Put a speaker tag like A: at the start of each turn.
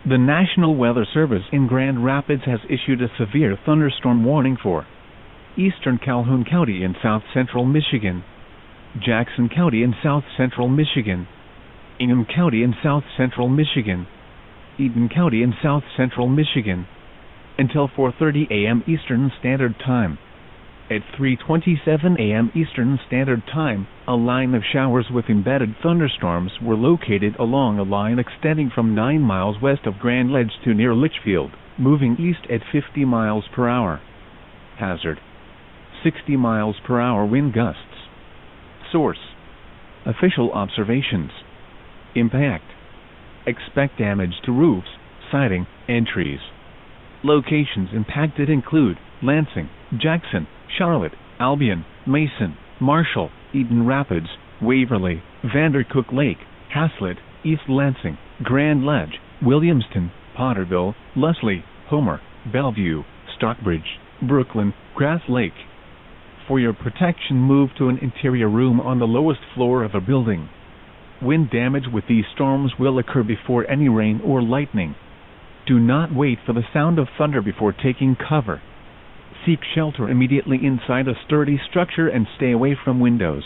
A: The National Weather Service in Grand Rapids has issued a severe thunderstorm warning for eastern Calhoun County in south-central Michigan, Jackson County in south-central Michigan, Ingham County in south-central Michigan, Eaton County in south-central Michigan, until 4:30 a.m. Eastern Standard Time. At 3:27 a.m. Eastern Standard Time, a line of showers with embedded thunderstorms were located along a line extending from 9 miles west of Grand Ledge to near Litchfield, moving east at 50 miles per hour. Hazard: 60 miles per hour wind gusts. Source: official observations. Impact: expect damage to roofs, siding, and trees. Locations impacted include Lansing, Jackson, Charlotte, Albion, Mason, Marshall, Eaton Rapids, Waverly, Vandercook Lake, Haslett, East Lansing, Grand Ledge, Williamston, Potterville, Leslie, Homer, Bellevue, Stockbridge, Brooklyn, Grass Lake. For your protection, move to an interior room on the lowest floor of a building. Wind damage with these storms will occur before any rain or lightning. Do not wait for the sound of thunder before taking cover. Seek shelter immediately inside a sturdy structure and stay away from windows.